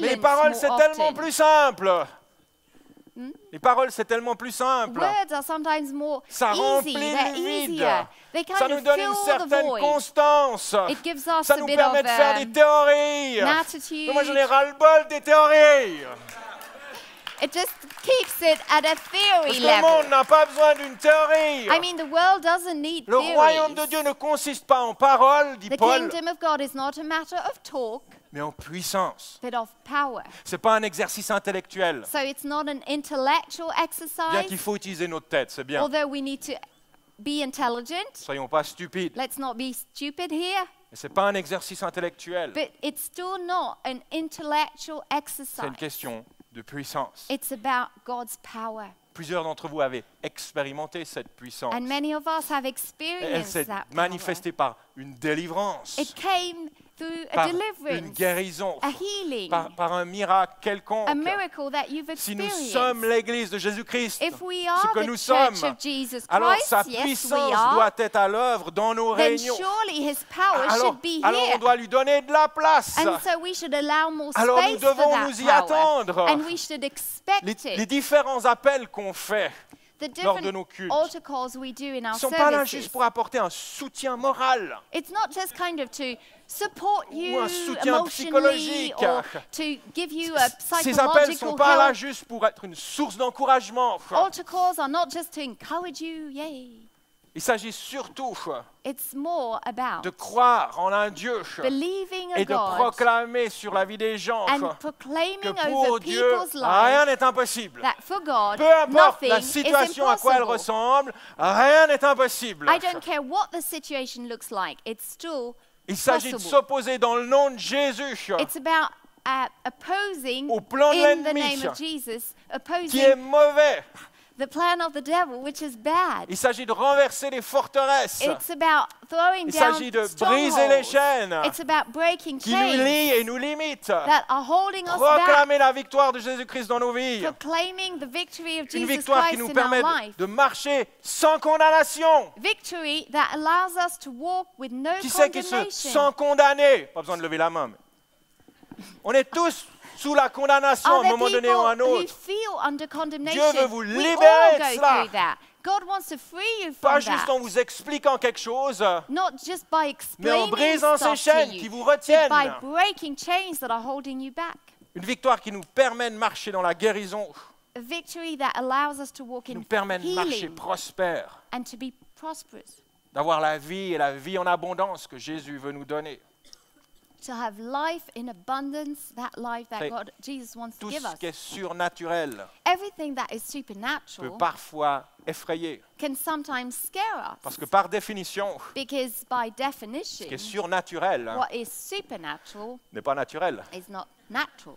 Mais les
silent
paroles,
more
c'est tellement
often.
plus simple. Les paroles, c'est tellement plus simple.
Words are sometimes more
Ça
easy,
remplit
they're
le vide.
easier. They
Ça
kind
nous
of
donne une
fill the
certaine
void.
constance.
It gives us
Ça
a
nous
bit
permet
of
de faire des théories.
an
Mais
attitude.
moi, j'en ai ras-le-bol des théories.
It just keeps it at a
Parce
theory
que le monde
level.
n'a pas besoin d'une théorie.
I mean, the world doesn't need
Le royaume de
theories.
Dieu ne consiste pas en paroles, dit
The
Paul,
kingdom of God is not a matter of talk,
mais en puissance.
but of power.
C'est pas un exercice intellectuel.
So it's not an intellectual
Bien
exercise,
qu'il faut utiliser notre tête, c'est bien.
although we need to be intelligent.
Soyons pas stupides.
Let's not be stupid here.
Mais c'est pas un exercice intellectuel.
But it's still not an intellectual
C'est
exercise.
une question de puissance.
It's about God's power.
Plusieurs d'entre vous avaient expérimenté cette puissance.
And many of us have
Elle
experienced
s'est
that power.
manifestée par une délivrance,
It came through a
par une
deliverance,
guérison,
a healing,
par un miracle quelconque.
a miracle that you've
Si nous
experienced.
sommes l'Église de Jésus-Christ,
If we
ce
are
que
the
nous
church
sommes,
of Jesus
alors
Christ,
sa
yes, we
puissance
are,
doit être à l'œuvre dans nos
then
réunions.
surely His power
Alors,
should be
alors
here.
on doit lui donner de la place.
And so we should allow more
Alors nous
space for
devons
that
nous y
power.
attendre.
And we should expect
Les
it.
différents appels qu'on fait
The
lors de
different
nos cultes
altar calls we do in
ne
our
sont pas là
services.
juste pour apporter un soutien moral.
It's not just kind of to support you
un soutien
emotionally
psychologique.
or to give you a
Ces appels ne sont
psychological
pas là
help.
juste pour être une source d'encouragement.
Altar calls are not just to encourage you, yay.
Il s'agit surtout
It's more about
de croire en un Dieu
believing a
et de
God
proclamer sur la vie des gens
and
que
proclaiming
pour
over
Dieu,
people's
rien
lives
n'est impossible.
that for God,
Peu importe
nothing
la
is
situation à quoi elle
impossible.
ressemble, rien n'est impossible.
I don't care what the situation looks like, it's still
Il s'agit de
possible.
s'opposer dans le nom de Jésus,
It's about opposing
au plan de
in the
l'ennemi,
name of Jesus,
qui est
opposing
mauvais.
the plan of the devil, which is bad.
Il s'agit de renverser les forteresses
It's about throwing
Il
down
s'agit de briser les
strongholds.
chaînes
It's about breaking
qui nous
chains
lient et nous limitent.
that are holding us back,
Proclamer la victoire de Jésus-Christ dans nos vies.
proclaiming the victory of
Une
Jesus
victoire qui
Christ
nous
in our
permet
life.
de marcher sans condamnation.
Victory that allows us to walk with no
Qui c'est qui se
condemnation.
sent condamné? Pas besoin de lever la main. Mais on est tous sous la condamnation à
Are
un
there
moment donné ou à un
people who
autre.
feel under condemnation?
Dieu veut vous
We
libérer
all
de
go
cela.
through that. God wants to free you
Pas
from
juste
that.
en vous expliquant quelque chose,
Not just by
mais en
explaining
brisant ces
stuff to
chaînes
you,
qui vous
but
retiennent.
by breaking chains that are holding you back.
Une victoire qui nous permet de marcher dans la guérison,
A victory that allows us to walk
qui
in
nous permet de marcher
healing
prospère,
and to be prosperous.
d'avoir la vie et la vie en abondance que Jésus veut nous donner.
to have life in abundance, that life that
Savez,
Jesus wants to
Tout
give
ce
us.
qui est surnaturel
Everything that is
peut
supernatural
parfois effrayer.
can sometimes scare
Parce
us.
que par définition,
Because by
ce
definition,
qui est surnaturel
what is supernatural
n'est pas naturel
is not natural.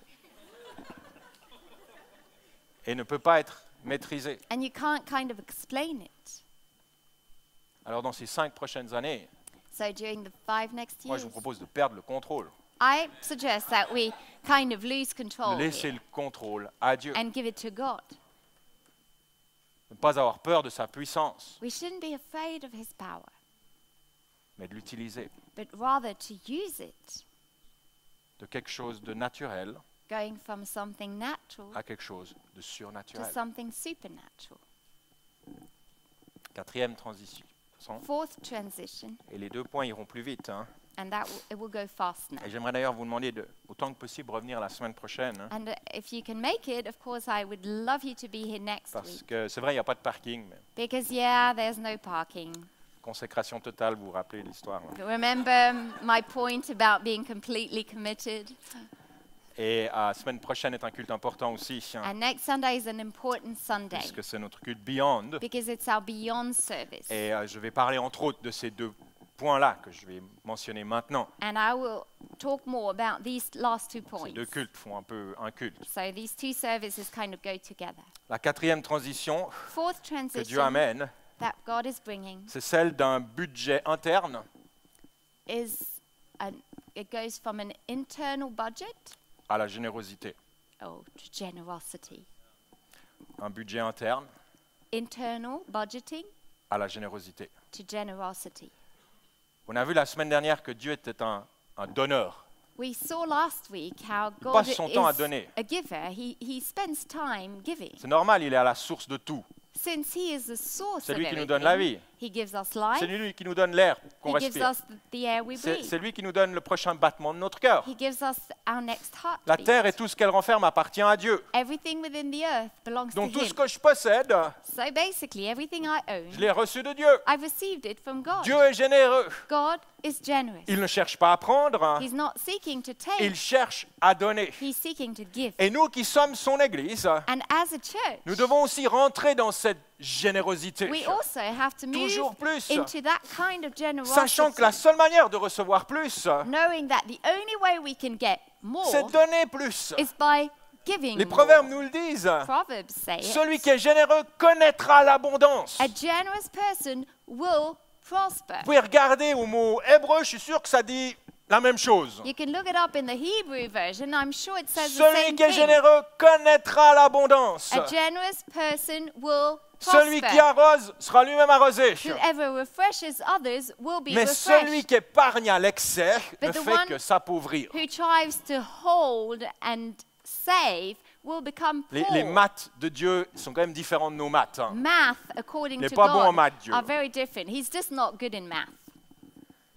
et ne peut pas être maîtrisé.
And you can't kind of explain it.
Alors dans ces 5 prochaines années,
So during the 5 next
moi je
years,
vous propose de perdre le contrôle.
I suggest that we kind of lose control
Laissez
here
le contrôle à Dieu.
and give it to God.
Ne pas avoir peur de sa puissance,
We shouldn't be afraid of his power,
mais de l'utiliser.
but rather to use it,
De quelque chose de naturel
going from something natural
à quelque chose de
to
surnaturel.
something supernatural.
4e transition.
Fourth transition,
Et les 2 points iront plus vite. Hein.
and it will go fast now.
Et j'aimerais d'ailleurs vous demander de, autant que possible, revenir la semaine prochaine. Hein,
And if you can make it, of course, I would love you to be here next
parce
week.
que c'est vrai, il n'y a pas de parking, mais
Because, yeah, there's no parking.
consécration totale, vous vous rappelez l'histoire. Hein.
Remember my point about being completely committed?
Et la semaine prochaine est un culte important aussi, hein,
And next Sunday is an important Sunday
puisque c'est notre culte Beyond.
because it's our Beyond service.
Et je vais parler entre autres de ces 2 points-là que je vais mentionner maintenant.
And I will talk more about these last 2
Ces
points.
2 cultes font un peu un culte.
So these 2 services kind of go together.
La 4e transition
Fourth
que Dieu
transition
amène,
that God is bringing
c'est celle d'un budget interne
is it goes from an internal budget
à la générosité.
to generosity.
Un budget interne
Internal budgeting
à la générosité.
to generosity.
On a vu la semaine dernière que Dieu était un donneur.
We saw last week how God
passe son temps à
is
donner.
a giver. He spends time giving.
C'est normal, il est à la source de tout.
Since he is the source
C'est
of
lui qui nous donne la
everything,
vie.
he gives us life.
C'est lui qui nous donne l'air qu'on
He gives
respire.
us the air we breathe.
C'est lui qui nous donne le prochain battement de notre cœur.
He gives us our next
La
heartbeat.
terre et tout ce qu'elle renferme appartient à Dieu.
Everything within the earth belongs
Donc
to
tout
him.
ce que je possède,
So basically, everything I
je
own,
l'ai reçu de Dieu.
I've received it from God.
Dieu est généreux.
God is generous.
Il ne cherche pas à prendre,
He's not seeking to take.
il cherche à donner.
He's seeking to give.
Et nous qui sommes son Église,
And as a church,
nous devons aussi rentrer dans cette générosité.
we also have to move
Toujours plus.
into that kind of generosity,
Sachant que la seule manière de recevoir plus,
knowing that the only way we can get more
c'est donner plus.
is by giving
Les
more.
proverbes nous le disent.
Proverbs say it.
Celui qui est généreux connaîtra l'abondance.
A generous person will prosper.
Vous pouvez regarder au mot hébreu, je suis sûr que ça dit la même chose.
You can look it up in the Hebrew version. I'm sure it says the
Celui
same
qui est
thing.
généreux connaîtra l'abondance.
A generous person will
Celui qui
prosper.
arrose sera lui-même arrosé.
Whoever refreshes others will be
Mais celui
refreshed.
qui épargne à l'excès ne
But the
fait
one
que s'appauvrir.
Who tries to hold and save will become poor.
Les maths de Dieu sont quand même différents de nos maths. Hein.
Math, according
Il n'est
to
pas bon en
God,
maths, Dieu.
are very different. He's just not good in math.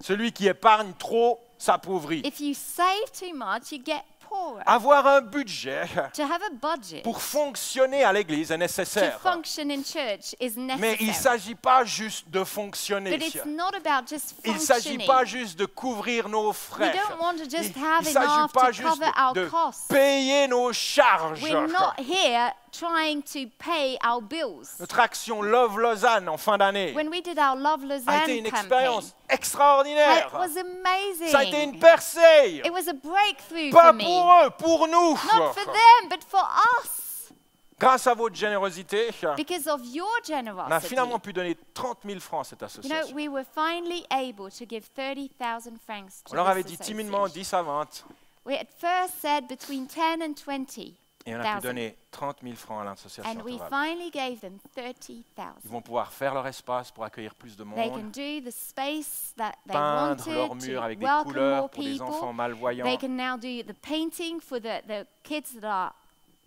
Celui qui épargne trop s'appauvrit.
If you save too much, you get poorer.
Avoir un budget
To have a budget
pour fonctionner à l'église est
to
nécessaire.
function in church is
Mais il ne
necessary.
s'agit pas juste de fonctionner.
But it's not about just
Il ne s'agit
functioning.
pas juste de couvrir nos
We
frais.
don't want to just
Il
have
ne s'agit
enough
pas
to
juste
cover our
de
costs.
payer nos charges.
We're not here trying to pay our bills.
Notre action Love Lausanne en fin d'année
When we did our Love
a
Lausanne
été une
campaign,
expérience extraordinaire.
it was amazing.
Ça a été une percée.
It was a breakthrough
Pas
for me.
pour eux, pour nous.
Not for them, but for us.
Grâce à votre générosité,
Because of your
on a
generosity.
finalement pu donner 30 000 francs à cette
You know,
association.
we were finally able to give 30,000 francs
On
to
leur avait
this
dit timidement
association.
10 à 20
We at first said between 10 and 20,000.
et on a pu donner 30 000 francs à l'association
And we
Torval.
finally gave them 30,000.
Ils vont pouvoir faire leur espace pour accueillir plus de
They can
monde,
do the space that they
peindre leurs
wanted
murs
to
avec des
welcome
couleurs
more
pour des enfants
people.
malvoyants.
They can now do the painting for the kids that are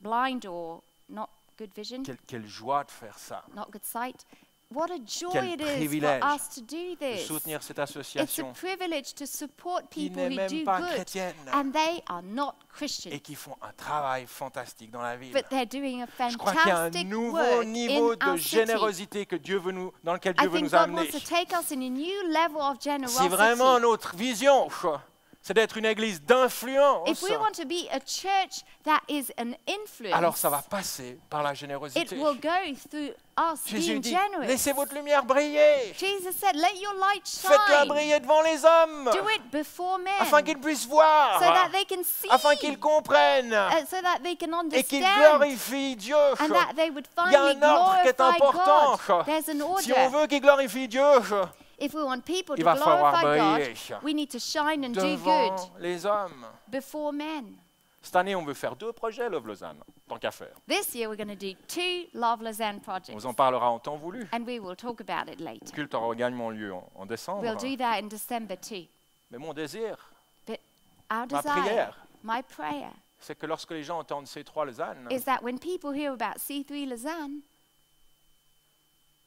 blind or not good vision,
Quelle joie de faire ça,
not good sight. What a joy
Quel
it is
privilège
for us to do
de
this.
soutenir cette
It's a
association
privilege to support
qui
people
n'est
who
même
do
pas
good
chrétienne
and they are not
et
Christians,
qui font un travail fantastique dans la ville.
but they're doing a
Je crois qu'il y a un
fantastic
nouveau
work
niveau
in
de
our city.
générosité que Dieu veut dans lequel
I
Dieu veut
think
nous
God
amener.
wants to take us in a new level of
C'est
generosity.
vraiment notre vision. c'est d'être une église d'influence,
If we want to be a church that is an
alors ça va
influence,
passer par la
it
générosité.
will go through us
Jésus
being
dit,
generous.
laissez votre lumière briller.
Jesus said, let your light
Faites-la
shine.
briller devant les hommes,
Do it before men,
afin qu'ils puissent voir,
so that they can see,
afin qu'ils comprennent
so that they can
et qu'ils
understand,
glorifient Dieu.
and that they would
Il y a
finally
un ordre qui est
glorify
important.
God. There's an
Si on
order.
veut qu'ils glorifient Dieu
If we want people
il
to
va falloir
glorify
briller
God, we need to shine and do
devant
good
les hommes.
before men.
Cette année, on veut faire 2 projets Love Lausanne, tant qu'à faire.
This year we're going to do 2 Love Lausanne
On
projects,
vous en parlera en temps voulu.
and we will talk about it
Le
later.
culte aura également lieu en décembre.
We'll do that in December too.
Mais mon désir,
But our
Ma
desire,
prière.
my prayer,
c'est que lorsque les gens entendent C3 Lausanne,
is that when people hear about C3 Lausanne,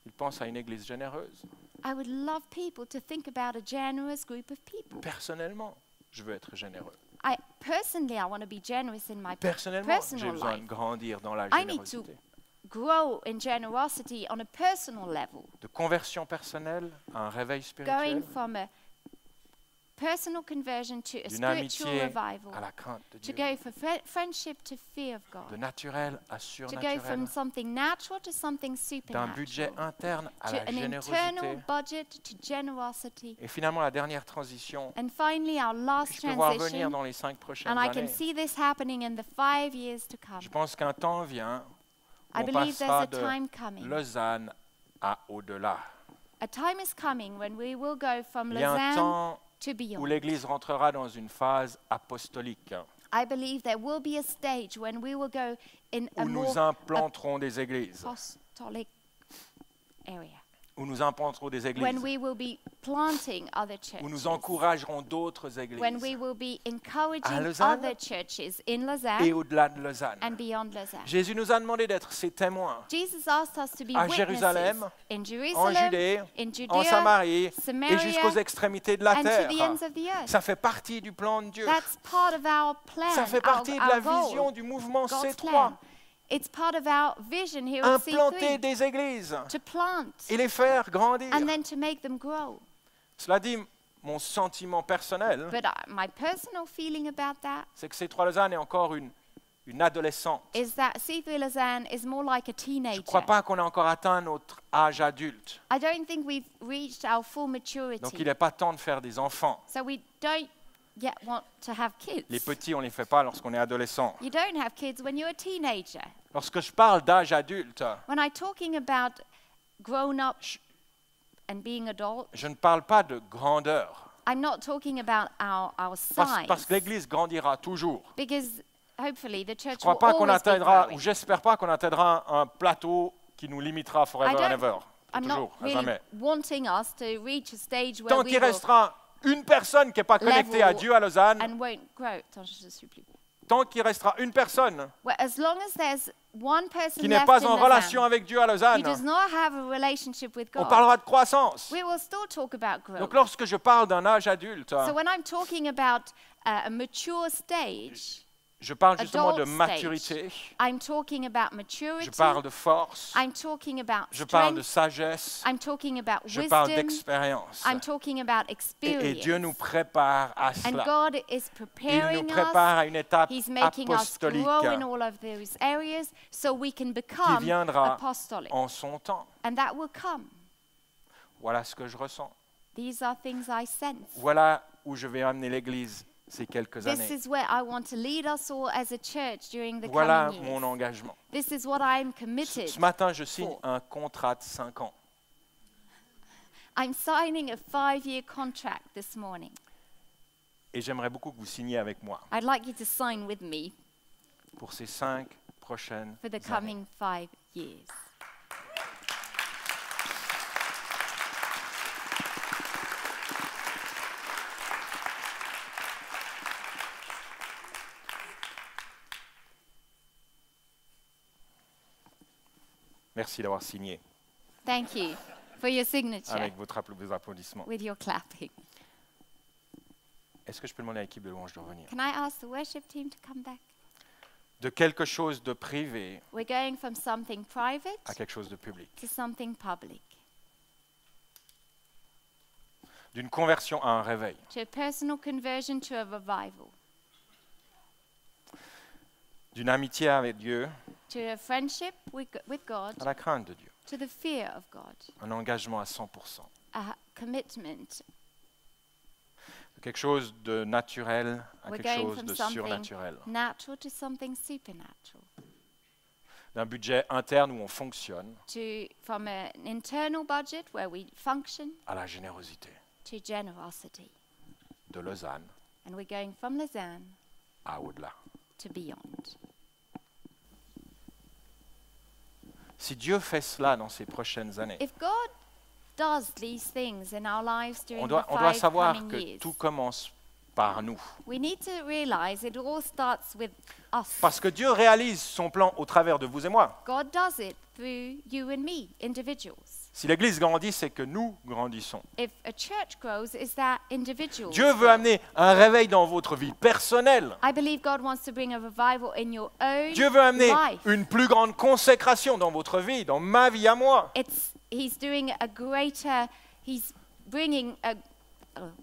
ils pensent à une église généreuse.
I would love people to think about a generous group of people.
Personnellement, je veux être généreux.
Personally, I want to be generous in my
Personnellement, j'ai
personal
besoin
life.
de grandir dans la
I need to
générosité.
grow in generosity on a personal level,
De conversion personnelle à un réveil spirituel,
going from a personal conversion to a
d'une
spiritual
amitié
revival,
à la crainte de
to
Dieu,
go from friendship to fear of
de
God,
naturel à
to
surnaturel,
go from something natural to something
d'un budget
supernatural,
interne à
to
la
an internal
générosité.
budget to generosity.
Et finalement, la dernière transition,
And finally, our last
je peux voir venir
transition,
dans les 5 prochaines
and I can
années.
see this happening in the 5 years to come.
Je pense qu'un temps vient où
I
on
believe there's
passera
a
de
time coming.
Lausanne à au-delà.
A time is coming when we will go from
Il y a un
Lausanne
temps
to
où
beyond.
l'Église rentrera dans une phase apostolique,
I believe there will be a stage when we will go in a
où nous
more
implanterons des églises,
apostolic area,
où nous implanterons des
when
églises,
we will be planting other
où nous
churches,
encouragerons d'autres
when we
églises
will be
À
encouraging
Lausanne
other churches in
et
Lausanne
au-delà de Lausanne.
and beyond Lausanne.
Jésus nous a demandé d'être ses témoins
Jesus asked us to be
à
witnesses
Jérusalem,
in
en
Jerusalem,
Judée,
in
en
Judea,
Samarie et
Samaria,
jusqu'aux extrémités de la
and to
terre.
the ends of the earth.
Ça fait partie du plan de Dieu.
That's part of our plan,
Ça fait partie de
our
la
goal,
vision du mouvement
God's
C3.
plan. It's part of our vision here at
Implanter
C3,
des églises
to plant
et les faire grandir.
and then to make them grow.
Cela dit, mon sentiment personnel,
But my personal feeling about that
c'est que C3 Lausanne est encore une adolescente.
is that C3 Lausanne is more like a
Je ne
teenager.
crois pas qu'on a encore atteint notre âge adulte.
I don't think we've reached our full
Donc
maturity.
il n'est pas temps de faire des enfants.
So we don't yet want to have kids.
Les petits, on ne les fait pas lorsqu'on est adolescent.
You don't have kids when you're a teenager.
Lorsque je parle d'âge adulte,
When I'm talking about grown up and being adult,
je ne parle pas de grandeur.
I'm not talking about our
Parce
size.
que l'Église grandira toujours.
Because hopefully the
Je ne
church
crois
will
pas qu'on
always be
atteindra, ou
growing.
j'espère pas qu'on atteindra un plateau qui nous limitera forever
I
and
don't-
ever. Pour
I'm
toujours,
not
à
really
jamais.
wanting us to reach a stage where
Tant
we
qu'il
will
restera une personne qui n'est pas connectée à
level
Dieu à Lausanne,
and won't grow. Attends, je suis plus.
tant qu'il restera une personne
Well, as long as there's one person
qui n'est
left
pas
in
en relation
Lausanne
avec Dieu à
who
Lausanne,
does not have a relationship with
on
God,
parlera de croissance.
we will still talk about growth.
Donc lorsque je parle d'un âge adulte,
So when I'm talking about a mature stage,
je parle justement de
adult
maturité,
I'm talking about maturity.
je parle de force,
I'm talking about
je parle de
strength.
sagesse,
I'm talking about
je parle
wisdom.
d'expérience.
I'm talking about
Et
experience.
Dieu nous prépare à
And
cela.
God is
Il nous
preparing us.
prépare à une étape
He's making us
apostolique
grow in all of those areas so we can
qui
become
viendra
apostolic.
en son temps.
And that will come.
Voilà ce que je ressens.
These are things I sense.
Voilà où je vais amener l'Église ces quelques
This
années.
is where I want to lead us all as a church during the
Voilà
coming
mon
years.
engagement.
This is what I am committed.
Ce matin, je signe un contrat de 5 ans.
I'm signing a 5-year contract this morning.
Et j'aimerais beaucoup que vous signiez avec moi
I'd like you to sign with me
pour ces 5 prochaines
for the
années.
coming 5 years.
Merci d'avoir signé
Thank you for your signature
avec vos applaudissements.
with your clapping.
Est-ce que je peux demander à l'équipe de louange de revenir?
Can I ask the worship team to come back?
De quelque chose de privé
We're going from something private
à quelque chose de public.
to something public.
d'une conversion à un réveil.
to a personal conversion to a revival,
D'une amitié avec Dieu
to a friendship with God,
à la crainte de Dieu.
to the fear of God,
Un engagement à 100%.
a commitment.
Quelque chose de naturel à
We're
quelque
going
chose
from
de
something
surnaturel.
natural to something supernatural,
D'un budget interne où on fonctionne
from an internal budget where we function
à la générosité.
to generosity.
De Lausanne
And we're going from Lausanne
à au-delà.
to beyond.
Si Dieu fait cela dans ces prochaines années,
If God does these things in our lives during
on
the
doit
5
savoir
coming
que
years,
tout commence par nous.
we need to realize it all starts with us.
Parce que Dieu réalise son plan au travers de vous et moi.
God does it through you and me, individuals.
Si l'Église grandit, c'est que nous grandissons.
If a church grows, is that individuals
Dieu veut
grow.
amener un réveil dans votre vie personnelle.
I believe God wants to bring a revival in your own
Dieu veut amener
life.
une plus grande consécration dans votre vie, dans ma vie à moi.
He's bringing a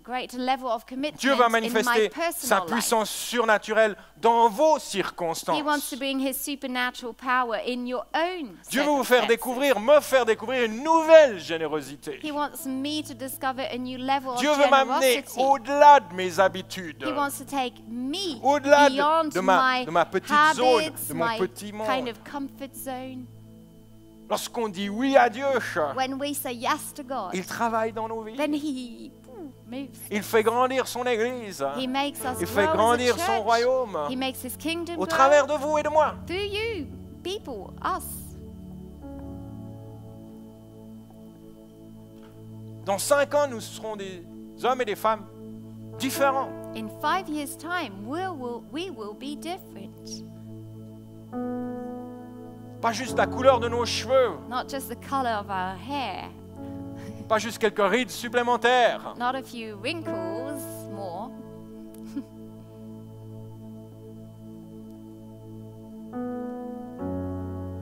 greater level of commitment
Dieu va
in my
manifester sa
personal life.
puissance surnaturelle dans vos
He
circonstances.
wants to bring his supernatural power in your own
Dieu veut vous faire
circumstances.
découvrir, me faire découvrir une nouvelle générosité.
He wants me to discover a new level
Dieu
of
veut m'amener
generosity.
au-delà de mes habitudes,
He wants to take me
au-delà
beyond
de ma petite
habits,
zone, de mon
my
petit
kind
monde.
of comfort zone.
Lorsqu'on dit oui à Dieu,
When we say yes to God,
il travaille dans nos vies.
then He moves.
Il fait grandir son Église.
He makes us
Il fait
grow as a
grandir son
church.
royaume
He makes His kingdom
au
grow
travers de vous et de moi.
through you, people, us.
Dans 5 ans, nous serons des hommes et des femmes différents.
In 5 years' time, we will be different.
Pas juste la couleur de nos cheveux,
Not just the color of our hair,
pas juste quelques rides supplémentaires,
not a few wrinkles more,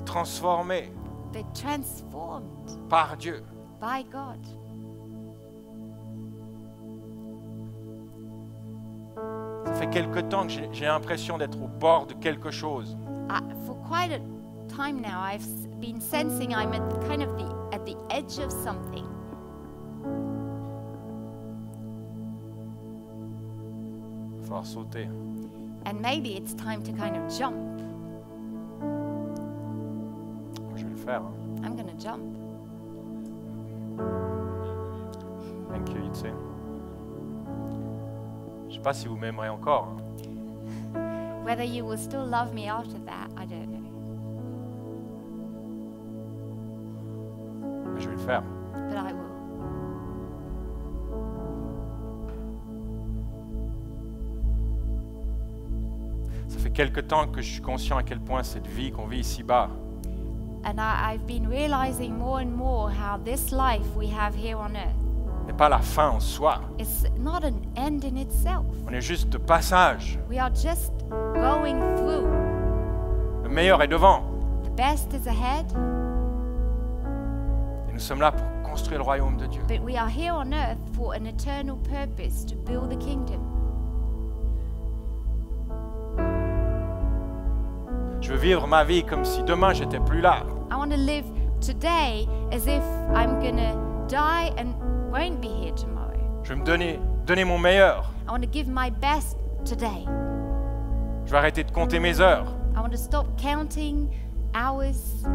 transformés
but transformed
par Dieu.
by God.
Ça fait quelque temps que j'ai l'impression d'être au bord de quelque chose.
For quite a time now, I've been sensing I'm at the edge of something.
Il va falloir sauter.
And maybe it's time to kind of jump.
Je vais le faire. Hein.
I'm going to jump.
Thank you, Itse. Je ne sais pas si vous m'aimerez encore. Hein.
Whether you will still love me after that, I don't know.
Mais je vais le faire.
But I will.
Ça fait quelque temps que je suis conscient à quel point cette vie qu'on vit ici-bas
And I've been realizing more and more how this life we have here on earth
n'est pas la fin en soi.
is not an end in itself.
On est juste de passage.
We are just going through.
Le meilleur est devant.
The best is ahead,
Et nous sommes là pour construire le royaume de Dieu.
but we are here on earth for an eternal purpose to build the kingdom.
Je veux vivre ma vie comme si demain j'étais plus là.
I want to live today as if I'm going to die and won't be here tomorrow.
Je veux me donner mon meilleur.
I want to give my best today.
Je vais arrêter de compter mes heures.
I want to stop counting hours.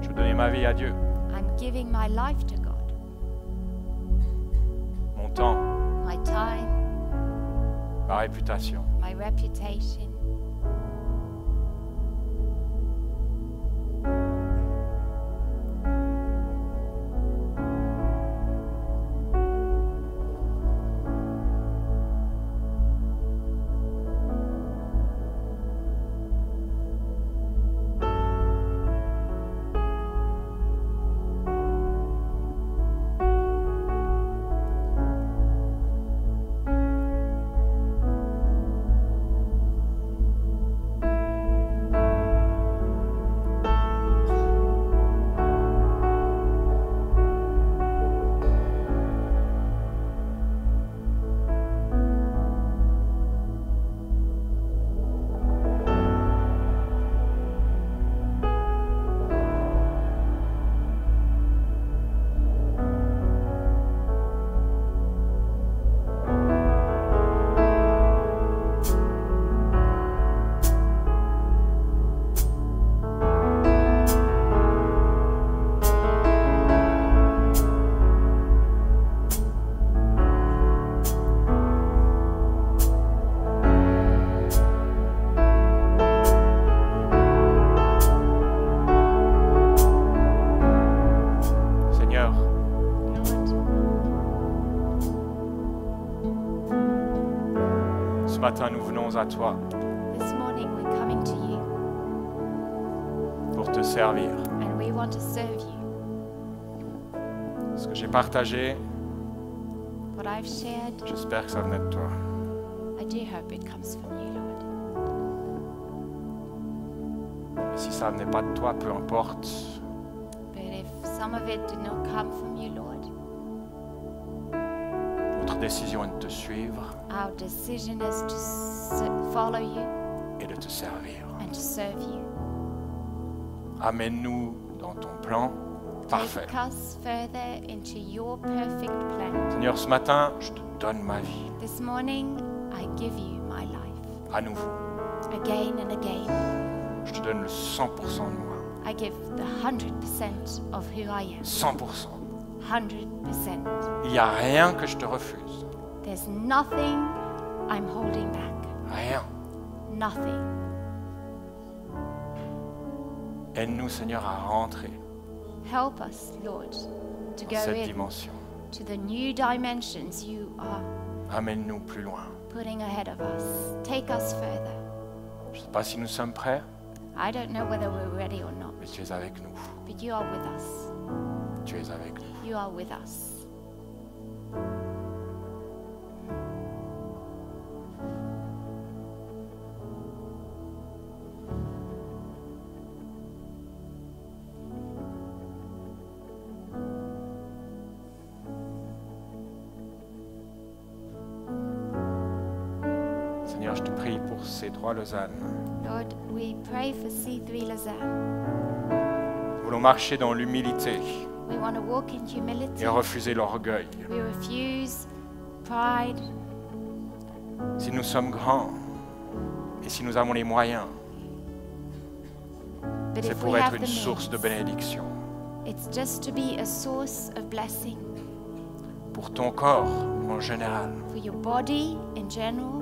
Je veux donner ma vie à Dieu.
I'm giving my life to God.
Mon temps,
My time,
ma réputation.
my reputation.
matin, nous venons à toi
This morning we're coming to you
pour te servir.
and we want to serve you.
Ce que j'ai partagé,
What I've shared,
j'espère que ça venait de toi.
I do hope it comes from you, Lord.
Et si ça venait pas de toi, peu importe,
But if some of it did not come from you, Lord,
notre décision est de te suivre
our decision is to follow you
et de te servir.
and to serve you.
Amène-nous dans ton plan parfait.
Take us further into your perfect plan.
Seigneur, ce matin, je te donne ma vie
This morning, I give you my life
à nouveau.
again and again.
Je te donne le 100% de moi.
I give the 100% of who I am.
100%.
100%.
Il n'y a rien que je te refuse.
There's nothing I'm holding back.
Rien.
Nothing.
Aide-nous, Seigneur, à rentrer
Help us, Lord, to
dans
go
cette
in
dimension.
to the new dimensions you are
Amène-nous plus loin.
putting ahead of us. Take us further.
Je ne sais pas si nous sommes prêts,
I don't know whether we're ready or not,
mais tu es avec nous.
but you are with us.
Tu es avec nous.
You are with us.
Seigneur, je te prie pour C3 Lausanne.
Lord, we pray for C3 Lausanne.
Nous voulons marcher dans l'humilité
We want to walk in humility.
et refuser l'orgueil.
We refuse pride.
Si nous sommes grands et si nous avons les moyens,
But
c'est
if
pour
we
être
have
une
the
source de
means,
bénédiction
it's just to be a source of blessing
pour ton corps en général,
for your body in general,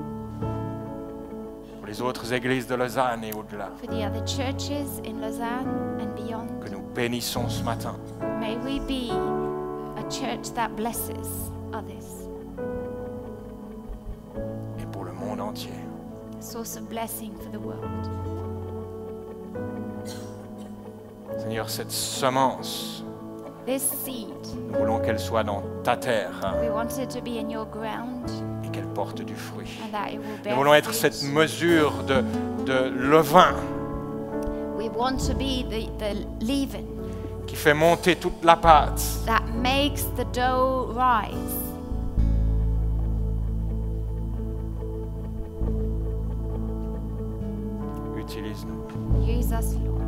pour les autres églises de Lausanne et au-delà.
for the other churches in Lausanne and beyond.
Que nous bénissons ce matin.
May we be a church that blesses others,
Et pour le monde entier.
a source of blessing for the world.
Seigneur, cette semence,
This seed,
nous voulons qu'elle soit dans ta terre
we want it to be in your ground
et qu'elle porte du fruit.
and that it will
Nous
bear
voulons être
fruit.
cette mesure de levain
We want to be the leaven
qui fait monter toute la pâte.
that makes the dough rise.
Utilise-nous.
Use us, Lord.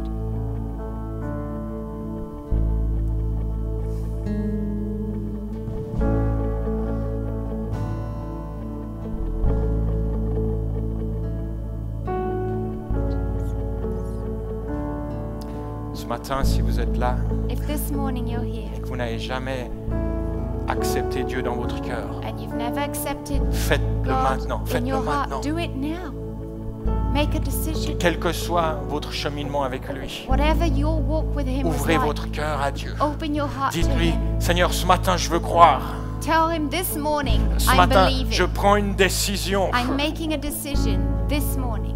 Ce matin, si vous êtes là
If this morning you're here
et que vous n'avez jamais accepté Dieu dans votre cœur,
and you've never accepted
faites-le
God
maintenant.
in
Faites-le
your heart,
maintenant.
do it now. Make a decision.
Quel que soit votre cheminement avec lui,
Whatever your walk with Him is
ouvrez
like,
votre cœur à Dieu.
open your heart to
Dites-lui,
Him.
Seigneur, ce matin, je veux croire.
Tell Him this morning,
Ce
I'm
matin,
believing.
je prends une décision.
I'm making a decision this morning.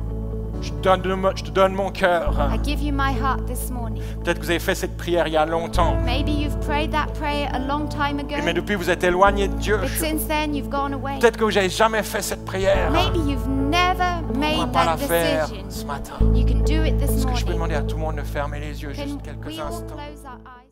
Je te donne mon cœur.
I give you my heart this morning.
Peut-être que vous avez fait cette prière il y a longtemps.
Maybe you've prayed that prayer a long time ago,
Mais depuis, vous êtes éloigné de Dieu.
but since then you've gone away.
Peut-être que vous n'avez jamais fait cette prière.
Maybe you've never
Pourquoi
made
pas la
that
faire
decision.
ce matin?
You can do it this
Est-ce que je peux
morning.
demander à tout le monde de fermer les yeux
Can
juste quelques
we all
instants?
close our eyes?